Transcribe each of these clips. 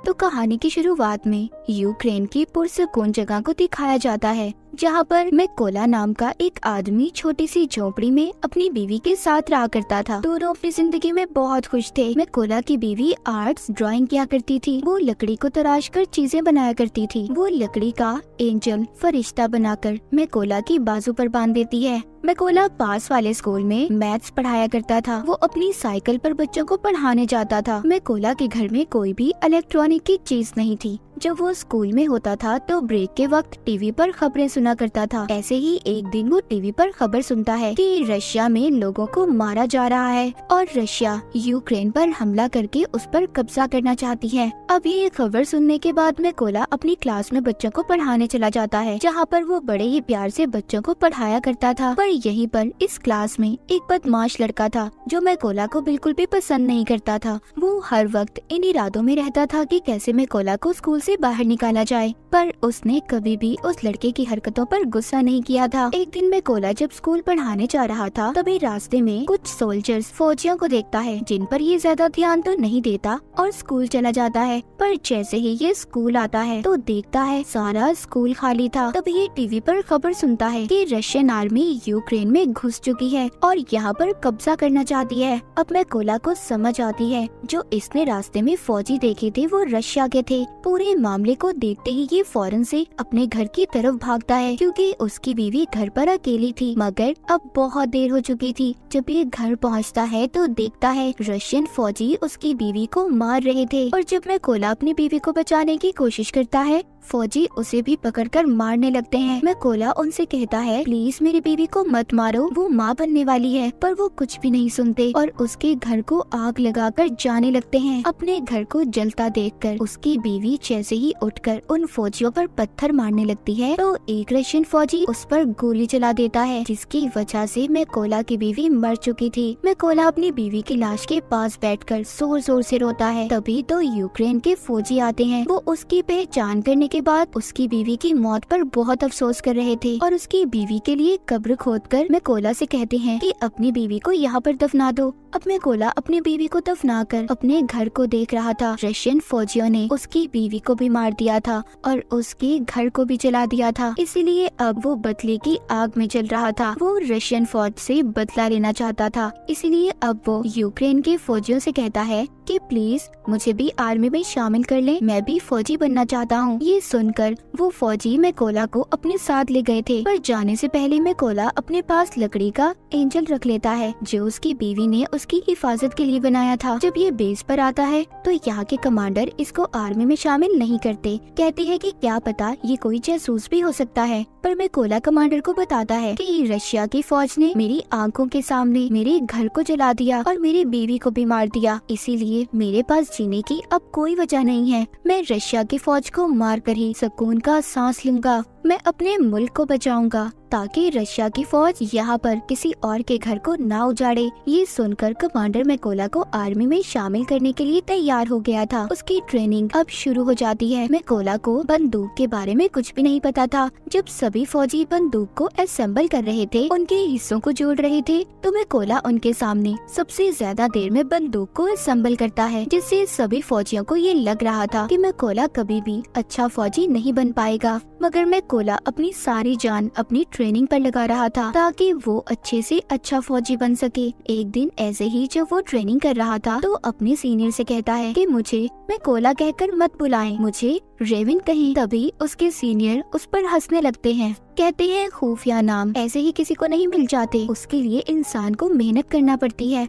तो कहानी की शुरुआत में यूक्रेन की पुरसकून जगह को दिखाया जाता है, जहाँ पर मैकोला नाम का एक आदमी छोटी सी झोपड़ी में अपनी बीवी के साथ रहा करता था। दोनों अपनी जिंदगी में बहुत खुश थे। मैकोला की बीवी आर्ट्स ड्राइंग किया करती थी। वो लकड़ी को तराश कर चीजें बनाया करती थी। वो लकड़ी का एंजल फरिश्ता बनाकर मैकोला की बाजू पर बांध देती है। मैकोला पास वाले स्कूल में मैथ्स पढ़ाया करता था। वो अपनी साइकिल पर बच्चों को पढ़ाने जाता था। मैकोला के घर में कोई भी इलेक्ट्रॉनिक की चीज नहीं थी। जब वो स्कूल में होता था तो ब्रेक के वक्त टीवी पर खबरें सुना करता था। ऐसे ही एक दिन वो टीवी पर खबर सुनता है कि रशिया में लोगों को मारा जा रहा है और रशिया यूक्रेन पर हमला करके उस पर कब्जा करना चाहती है। अब ये खबर सुनने के बाद मैकोला अपनी क्लास में बच्चों को पढ़ाने चला जाता है, जहाँ पर वो बड़े ही प्यार से बच्चों को पढ़ाया करता था। पर यहीं पर इस क्लास में एक बदमाश लड़का था जो मैकोला को बिल्कुल भी पसंद नहीं करता था। वो हर वक्त इन इरादों में रहता था कि कैसे मैकोला को स्कूल से बाहर निकाला जाए, पर उसने कभी भी उस लड़के की हरकतों पर गुस्सा नहीं किया था। एक दिन मैकोला जब स्कूल पढ़ाने जा रहा था, तभी रास्ते में कुछ सोल्जर्स फौजियों को देखता है, जिन पर ये ज्यादा ध्यान तो नहीं देता और स्कूल चला जाता है। पर जैसे ही ये स्कूल आता है तो देखता है सारा स्कूल खाली था। तभी ये टीवी पर खबर सुनता है कि रशियन आर्मी यूक्रेन में घुस चुकी है और यहाँ पर कब्जा करना चाहती है। अब मैकोला को समझ आती है जो इसने रास्ते में फौजी देखे थे वो रशिया के थे। पूरे मामले को देखते ही ये फौरन से अपने घर की तरफ भागता है, क्योंकि उसकी बीवी घर पर अकेली थी। मगर अब बहुत देर हो चुकी थी। जब ये घर पहुंचता है तो देखता है रशियन फौजी उसकी बीवी को मार रहे थे और जब मैकोला अपनी बीवी को बचाने की कोशिश करता है, फौजी उसे भी पकड़कर मारने लगते हैं। मैकोला उनसे कहता है प्लीज मेरी बीवी को मत मारो, वो माँ बनने वाली है। पर वो कुछ भी नहीं सुनते और उसके घर को आग लगाकर जाने लगते हैं। अपने घर को जलता देखकर उसकी बीवी जैसे ही उठकर उन फौजियों पर पत्थर मारने लगती है तो एक रशियन फौजी उस पर गोली चला देता है, जिसकी वजह से मैकोला की बीवी मर चुकी थी। मैकोला अपनी बीवी की लाश के पास बैठकर जोर जोर से रोता है। तभी तो यूक्रेन के फौजी आते हैं। वो उसकी पहचान करने के बाद उसकी बीवी की मौत पर बहुत अफसोस कर रहे थे और उसकी बीवी के लिए कब्र खोदकर मैकोला से कहते हैं कि अपनी बीवी को यहाँ पर दफना दो। अब मैकोला अपनी बीवी को दफनाकर अपने घर को देख रहा था। रशियन फौजियों ने उसकी बीवी को भी मार दिया था और उसके घर को भी जला दिया था, इसीलिए अब वो बदले की आग में जल रहा था। वो रशियन फौज से बदला लेना चाहता था, इसीलिए अब वो यूक्रेन के फौजियों से कहता है कि प्लीज मुझे भी आर्मी में शामिल कर लें, मैं भी फौजी बनना चाहता हूँ। ये सुनकर वो फौजी मैकोला को अपने साथ ले गए थे, पर जाने से पहले मैकोला अपने पास लकड़ी का एंजल रख लेता है जो उसकी बीवी ने उसकी हिफाजत के लिए बनाया था। जब ये बेस पर आता है तो यहाँ के कमांडर इसको आर्मी में शामिल नहीं करते, कहते हैं कि क्या पता ये कोई जासूस भी हो सकता है। पर मैकोला कमांडर को बताता है कि रशिया की फौज ने मेरी आंखों के सामने मेरे घर को जला दिया और मेरी बीवी को भी मार दिया, इसीलिए मेरे पास जीने की अब कोई वजह नहीं है। मैं रशिया की फौज को मार कर ही सुकून का सांस लूंगा। मैं अपने मुल्क को बचाऊंगा ताकि रशिया की फौज यहाँ पर किसी और के घर को ना उजाड़े। ये सुनकर कमांडर मैकोला को आर्मी में शामिल करने के लिए तैयार हो गया था। उसकी ट्रेनिंग अब शुरू हो जाती है। मैकोला को बंदूक के बारे में कुछ भी नहीं पता था। जब सभी फौजी बंदूक को असेंबल कर रहे थे, उनके हिस्सों को जोड़ रहे थे, तो मैकोला उनके सामने सबसे ज्यादा देर में बंदूक को असेंबल करता है, जिससे सभी फौजियों को ये लग रहा था कि मैकोला कभी भी अच्छा फौजी नहीं बन पाएगा। मगर मैकोला अपनी सारी जान अपनी ट्रेनिंग पर लगा रहा था ताकि वो अच्छे से अच्छा फौजी बन सके। एक दिन ऐसे ही जब वो ट्रेनिंग कर रहा था तो अपने सीनियर से कहता है कि मुझे मैकोला कहकर मत बुलाएं, मुझे रेविन कहें। तभी उसके सीनियर उस पर हंसने लगते हैं, कहते हैं खुफिया नाम ऐसे ही किसी को नहीं मिल जाते, उसके लिए इंसान को मेहनत करना पड़ती है।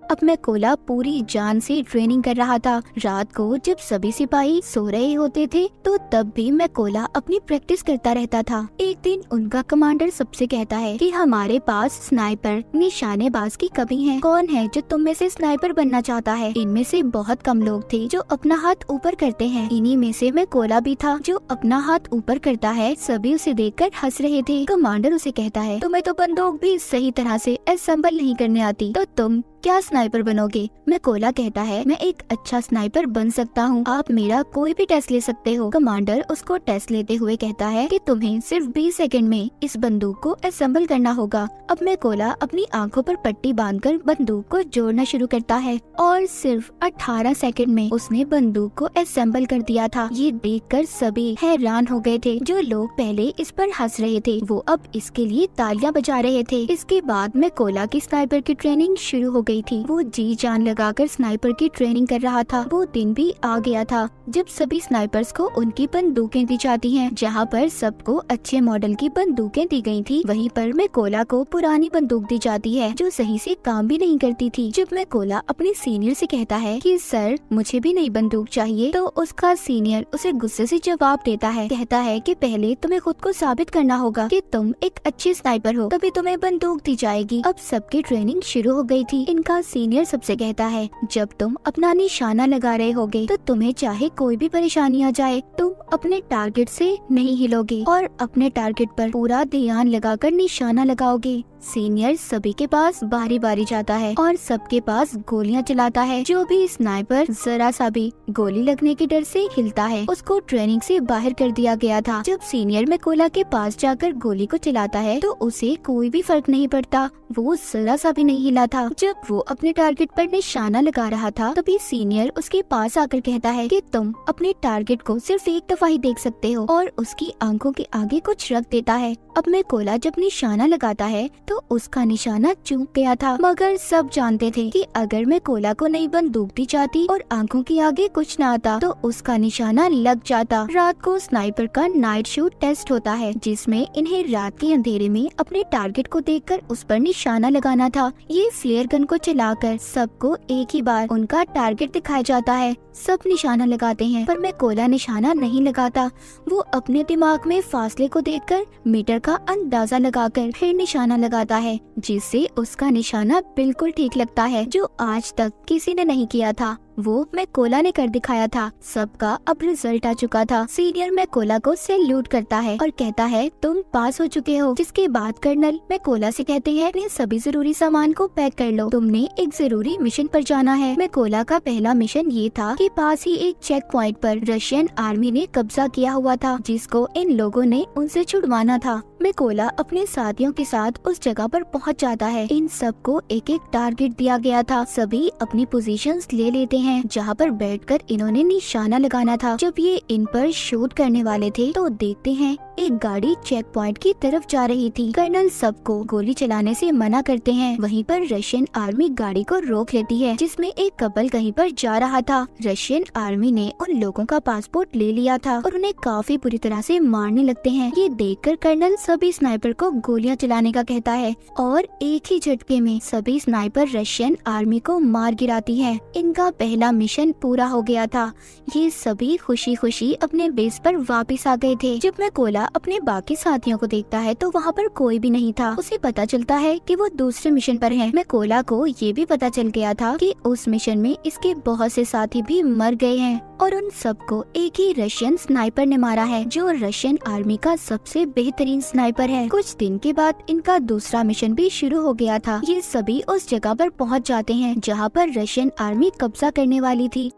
अब मैकोला पूरी जान से ट्रेनिंग कर रहा था। रात को जब सभी सिपाही सो रहे होते थे तो तब भी मैकोला अपनी प्रैक्टिस करता रहता था। एक दिन उनका कमांडर सबसे कहता है कि हमारे पास स्नाइपर निशानेबाज की कमी है, कौन है जो तुम में से स्नाइपर बनना चाहता है? इनमें से बहुत कम लोग थे जो अपना हाथ ऊपर करते हैं। इन्हीं में से मैकोला भी था जो अपना हाथ ऊपर करता है। सभी उसे देखकर हंस रहे थे। कमांडर उसे कहता है तुम्हें तो बंदूक भी सही तरह से असेंबल नहीं करने आती, तो तुम क्या स्नाइपर बनोगे? मैकोला कहता है, मैं एक अच्छा स्नाइपर बन सकता हूँ, आप मेरा कोई भी टेस्ट ले सकते हो। कमांडर उसको टेस्ट लेते हुए कहता है कि तुम्हें सिर्फ 20 सेकंड में इस बंदूक को असेंबल करना होगा। अब मैकोला अपनी आंखों पर पट्टी बांधकर बंदूक को जोड़ना शुरू करता है और सिर्फ 18 सेकंड में उसने बंदूक को असेंबल कर दिया था। ये देखकर सभी हैरान हो गए थे। जो लोग पहले इस पर हंस रहे थे वो अब इसके लिए तालियां बजा रहे थे। इसके बाद मैकोला की स्नाइपर की ट्रेनिंग शुरू हो गई थी। वो जी जान लगाकर स्नाइपर की ट्रेनिंग कर रहा था। वो दिन भी आ गया था जब सभी स्नाइपर्स को उनकी बंदूकें दी जाती हैं। जहाँ पर सबको अच्छे मॉडल की बंदूकें दी गई थी, वहीं पर मैकोला को पुरानी बंदूक दी जाती है जो सही से काम भी नहीं करती थी। जब मैकोला अपने सीनियर से कहता है कि सर मुझे भी नई बंदूक चाहिए, तो उसका सीनियर उसे गुस्से से जवाब देता है। कहता है कि पहले तुम्हें खुद को साबित करना होगा कि तुम एक अच्छे स्नाइपर हो, तभी तुम्हें बंदूक दी जाएगी। अब सबकी ट्रेनिंग शुरू हो गई थी। इनका सीनियर सबसे कहता है, जब तुम अपना निशाना लगा रहे होगे तो तुम्हें चाहे कोई भी परेशानी आ जाए, तुम अपने टारगेट से नहीं हिलोगे और अपने टारगेट पर पूरा ध्यान लगाकर निशाना लगाओगे। सीनियर सभी के पास बारी बारी जाता है और सबके पास गोलियां चलाता है। जो भी स्नाइपर जरा सा भी गोली लगने के डर से हिलता है उसको ट्रेनिंग से बाहर कर दिया गया था। जब सीनियर मैकोला के पास जाकर गोली को चलाता है तो उसे कोई भी फर्क नहीं पड़ता, वो जरा सा भी नहीं हिला था। जब वो अपने टारगेट पर निशाना लगा रहा था तभी सीनियर उसके पास आकर कहता है कि तुम अपने टारगेट को सिर्फ एक दफा ही देख सकते हो, और उसकी आंखों के आगे कुछ रख देता है। अब मैकोला जब निशाना लगाता है तो उसका निशाना चूक गया था, मगर सब जानते थे कि अगर मैकोला को नई बंदूक दी जाती और आंखों के आगे कुछ न आता तो उसका निशाना लग जाता। रात को स्नाइपर का नाइट शूट टेस्ट होता है जिसमें इन्हें रात के अंधेरे में अपने टारगेट को देखकर उस पर निशाना लगाना था। ये फ्लेयर गन को चलाकर सबको एक ही बार उनका टारगेट दिखाया जाता है। सब निशाना लगाते हैं पर मैकोला निशाना नहीं लगाता। वो अपने दिमाग में फासले को देखकर मीटर का अंदाजा लगाकर फिर निशाना लगाता है, जिससे उसका निशाना बिल्कुल ठीक लगता है, जो आज तक किसी ने नहीं किया था। वो मैकोला ने कर दिखाया था। सबका अब रिजल्ट आ चुका था। सीनियर मैकोला को सैल्यूट करता है और कहता है तुम पास हो चुके हो। जिसके बाद कर्नल मैकोला से कहते हैं अपने सभी जरूरी सामान को पैक कर लो, तुमने एक जरूरी मिशन पर जाना है। मैकोला का पहला मिशन ये था कि पास ही एक चेक पॉइंट पर रशियन आर्मी ने कब्जा किया हुआ था, जिसको इन लोगों ने उनसे छुड़वाना था। मैकोला अपने साथियों के साथ उस जगह पर पहुंच जाता है। इन सबको एक एक टारगेट दिया गया था। सभी अपनी पोजीशंस ले लेते हैं जहां पर बैठकर इन्होंने निशाना लगाना था। जब ये इन पर शूट करने वाले थे तो देखते हैं एक गाड़ी चेक पॉइंट की तरफ जा रही थी। कर्नल सबको गोली चलाने से मना करते हैं। वहीं पर रशियन आर्मी गाड़ी को रोक लेती है जिसमें एक कपल कहीं पर जा रहा था। रशियन आर्मी ने उन लोगों का पासपोर्ट ले लिया था और उन्हें काफी बुरी तरह से मारने लगते हैं। ये देखकर कर्नल सभी स्नाइपर को गोलियां चलाने का कहता है और एक ही झटके में सभी स्नाइपर रशियन आर्मी को मार गिराती है। इनका पहला मिशन पूरा हो गया था। ये सभी खुशी खुशी अपने बेस पर वापस आ गए थे। जब मैकोला अपने बाकी साथियों को देखता है तो वहाँ पर कोई भी नहीं था। उसे पता चलता है कि वो दूसरे मिशन पर है। मैकोला को ये भी पता चल गया था कि उस मिशन में इसके बहुत से साथी भी मर गए हैं और उन सबको एक ही रशियन स्नाइपर ने मारा है, जो रशियन आर्मी का सबसे बेहतरीन स्नाइपर है। कुछ दिन के बाद इनका दूसरा मिशन भी शुरू हो गया था। ये सभी उस जगह पर पहुंच जाते हैं जहां पर रशियन आर्मी कब्जा करने वाली थी।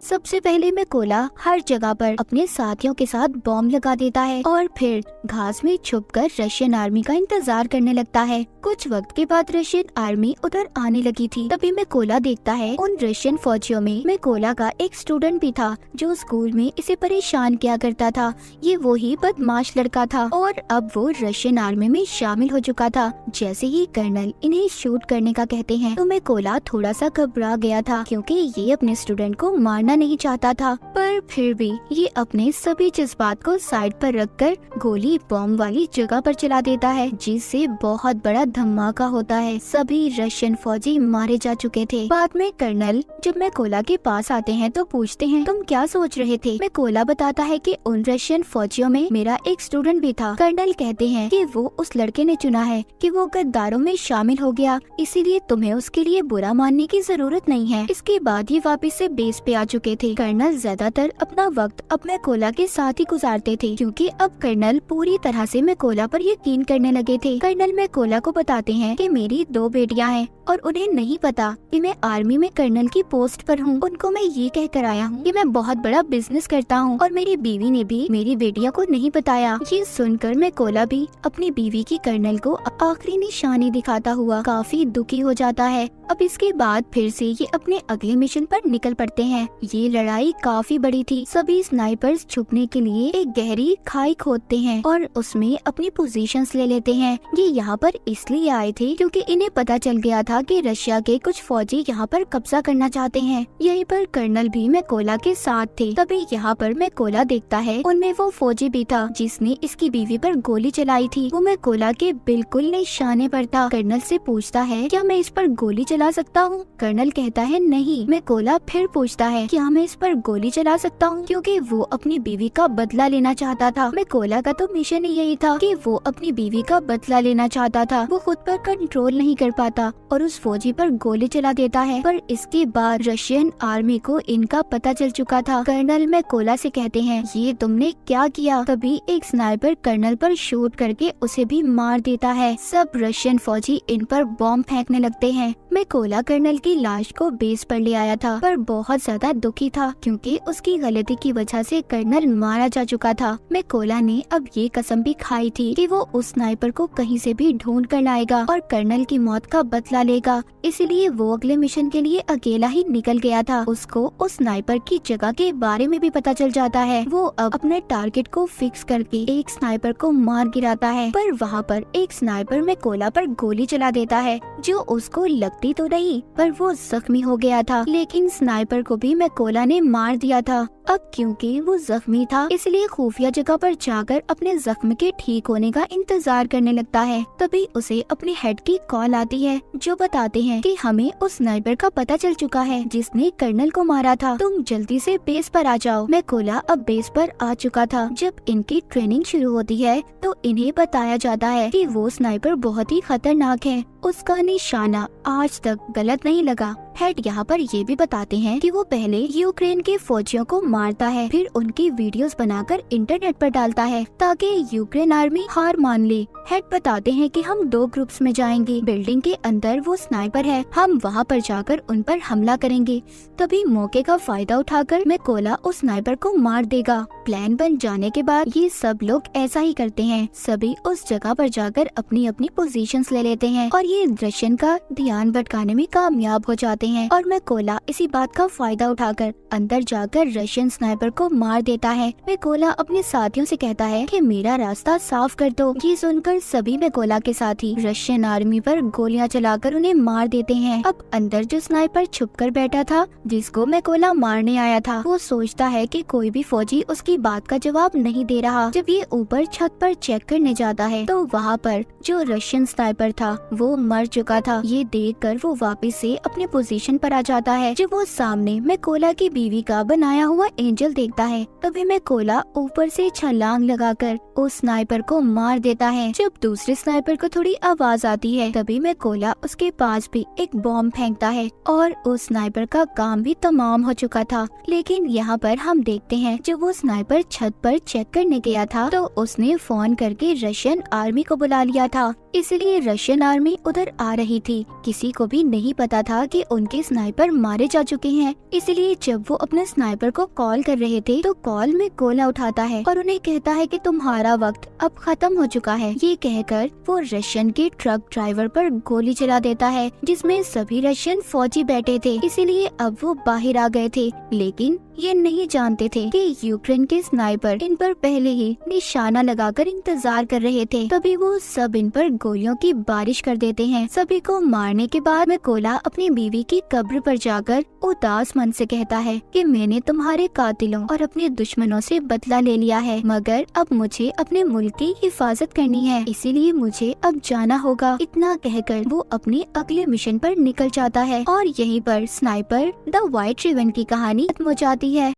सबसे पहले मैकोला हर जगह पर अपने साथियों के साथ बॉम्ब लगा देता है और फिर घास में छुपकर रशियन आर्मी का इंतजार करने लगता है। कुछ वक्त के बाद रशियन आर्मी उधर आने लगी थी। तभी मैकोला देखता है उन रशियन फौजियों में मैकोला का एक स्टूडेंट भी था जो स्कूल में इसे परेशान किया करता था। ये वो ही बदमाश लड़का था और अब वो रशियन आर्मी में शामिल हो चुका था। जैसे ही कर्नल इन्हें शूट करने का कहते हैं तो मैकोला थोड़ा सा घबरा गया था, क्योंकि ये अपने स्टूडेंट को मारना नहीं चाहता था, पर फिर भी ये अपने सभी जज्बात को साइड पर रखकर गोली बॉम्ब वाली जगह पर चला देता है, जिससे बहुत बड़ा धमाका होता है। सभी रशियन फौजी मारे जा चुके थे। बाद में कर्नल जब मैकोला के पास आते हैं तो पूछते हैं तुम क्या सोच रहे थे। मैकोला बताता है कि उन रशियन फौजियों में मेरा एक स्टूडेंट भी था। कर्नल कहते हैं कि वो उस लड़के ने चुना है कि वो गद्दारों में शामिल हो गया, इसीलिए तुम्हें उसके लिए बुरा मानने की जरूरत नहीं है। इसके बाद ये वापस से बेस पे आ चुके चुके थे। कर्नल ज्यादातर अपना वक्त अब मैकोला के साथ ही गुजारते थे, क्योंकि अब कर्नल पूरी तरह से मैकोला पर यकीन करने लगे थे। कर्नल मैकोला को बताते हैं कि मेरी 2 बेटियां हैं और उन्हें नहीं पता कि मैं आर्मी में कर्नल की पोस्ट पर हूँ। उनको मैं ये कह कर आया हूँ कि मैं बहुत बड़ा बिजनेस करता हूँ और मेरी बीवी ने भी मेरी बेटियों को नहीं बताया। ये सुनकर मैकोला भी अपनी बीवी की कर्नल को आखिरी निशानी दिखाता हुआ काफी दुखी हो जाता है। अब इसके बाद फिर से ये अपने अगले मिशन पर निकल पड़ते हैं। ये लड़ाई काफी बड़ी थी। सभी स्नाइपर्स छुपने के लिए एक गहरी खाई खोदते हैं और उसमें अपनी पोजीशंस ले लेते हैं। ये यहाँ पर इसलिए आए थे क्योंकि इन्हें पता चल गया था कि रशिया के कुछ फौजी यहाँ पर कब्जा करना चाहते हैं। यहीं पर कर्नल भी मैकोला के साथ थे। तभी यहाँ पर मैकोला देखता है उनमें वो फौजी भी था जिसने इसकी बीवी पर गोली चलाई थी। वो मैकोला के बिल्कुल निशाने पर था। कर्नल से पूछता है क्या मैं इस पर गोली चला सकता हूँ? कर्नल कहता है नहीं। मैकोला फिर पूछता है क्या मैं इस पर गोली चला सकता हूँ, क्योंकि वो अपनी बीवी का बदला लेना चाहता था। मैकोला का तो मिशन ही यही था कि वो अपनी बीवी का बदला लेना चाहता था। वो खुद पर कंट्रोल नहीं कर पाता और उस फौजी पर गोली चला देता है। पर इसके बाद रशियन आर्मी को इनका पता चल चुका था। कर्नल मैकोला से कहते हैं ये तुमने क्या किया? तभी एक स्नाइपर कर्नल पर शूट करके उसे भी मार देता है। सब रशियन फौजी इन पर बॉम्ब फेंकने लगते हैं। मैकोला कर्नल की लाश को बेस पर ले आया था, पर बहुत ज्यादा दुखी था क्योंकि उसकी गलती की वजह से कर्नल मारा जा चुका था। मैकोला ने अब ये कसम भी खाई थी कि वो उस स्नाइपर को कहीं से भी ढूंढ कर लाएगा और कर्नल की मौत का बदला लेगा। इसलिए वो अगले मिशन के लिए अकेला ही निकल गया था। उसको उस स्नाइपर की जगह के बारे में भी पता चल जाता है। वो अब अपने टारगेट को फिक्स करके एक स्नाइपर को मार गिराता है, पर वहाँ पर एक स्नाइपर मैकोला पर गोली चला देता है जो उसको लगती तो नहीं, पर वो जख्मी हो गया था। लेकिन स्नाइपर को भी मैकोला ने मार दिया था। अब क्योंकि वो जख्मी था इसलिए खुफिया जगह पर जाकर अपने जख्म के ठीक होने का इंतजार करने लगता है। तभी उसे अपने हेड की कॉल आती है जो बताते हैं कि हमें उस स्नाइपर का पता चल चुका है जिसने कर्नल को मारा था। तुम जल्दी से बेस पर आ जाओ। मैकोला अब बेस पर आ चुका था। जब इनकी ट्रेनिंग शुरू होती है तो इन्हें बताया जाता है कि वो स्नाइपर बहुत ही खतरनाक है। उसका निशाना आज तक गलत नहीं लगा। हेड यहाँ पर ये भी बताते हैं कि वो पहले यूक्रेन के फौजियों को मारता है, फिर उनकी वीडियोस बनाकर इंटरनेट पर डालता है ताकि यूक्रेन आर्मी हार मान ले। हेड बताते हैं कि हम 2 ग्रुप्स में जाएंगे। बिल्डिंग के अंदर वो स्नाइपर है, हम वहाँ पर जाकर उन पर हमला करेंगे। तभी मौके का फायदा उठाकर मैकोला उस स्नाइपर को मार देगा। प्लान बन जाने के बाद ये सब लोग ऐसा ही करते हैं। सभी उस जगह पर जाकर अपनी अपनी पोजीशंस ले लेते हैं और ये रशियन का ध्यान भटकाने में कामयाब हो जाते हैं। और मैकोला इसी बात का फायदा उठाकर अंदर जाकर रशियन स्नाइपर को मार देता है। मैकोला अपने साथियों से कहता है कि मेरा रास्ता साफ कर दो। ये सुनकर सभी मैकोला के साथी रशियन आर्मी पर गोलियां चलाकर उन्हें मार देते हैं। अब अंदर जो स्नाइपर छुपकर बैठा था जिसको मैकोला मारने आया था, वो सोचता है कि कोई भी फौजी उसकी बात का जवाब नहीं दे रहा। जब ये ऊपर छत पर चेक करने जाता है तो वहाँ पर जो रशियन स्नाइपर था वो मर चुका था। ये देखकर वो वापस से अपने पोजीशन पर आ जाता है। जब वो सामने मैकोला की बीवी का बनाया हुआ एंजल देखता है तभी मैकोला ऊपर से छलांग लगाकर उस स्नाइपर को मार देता है। जब दूसरे स्नाइपर को थोड़ी आवाज आती है तभी मैकोला उसके पास भी एक बॉम्ब फेंकता है और उस स्नाइपर का काम भी तमाम हो चुका था। लेकिन यहाँ पर हम देखते हैं जब वो स्नाइपर छत पर चेक करने गया था तो उसने फोन करके रशियन आर्मी को बुला लिया था, इसलिए रशियन आर्मी उधर आ रही थी। किसी को भी नहीं पता था कि उनके स्नाइपर मारे जा चुके हैं। इसलिए जब वो अपने स्नाइपर को कॉल कर रहे थे तो कॉल में मैकोला उठाता है और उन्हें कहता है कि तुम्हारा वक्त अब खत्म हो चुका है। ये कहकर वो रशियन के ट्रक ड्राइवर पर गोली चला देता है जिसमें सभी रशियन फौजी बैठे थे। इसीलिए अब वो बाहर आ गए थे, लेकिन ये नहीं जानते थे कि यूक्रेन के स्नाइपर इन पर पहले ही निशाना लगाकर इंतजार कर रहे थे। तभी वो सब इन पर गोलियों की बारिश कर देते हैं। सभी को मारने के बाद मैकोला अपनी बीवी की कब्र पर जाकर उदास मन से कहता है कि मैंने तुम्हारे कातिलों और अपने दुश्मनों से बदला ले लिया है, मगर अब मुझे अपने मुल्क की हिफाजत करनी है, इसीलिए मुझे अब जाना होगा। इतना कहकर वो अपने अगले मिशन पर निकल जाता है और यहीं पर स्नाइपर द व्हाइट रिबन की कहानी खत्म हो जाती है।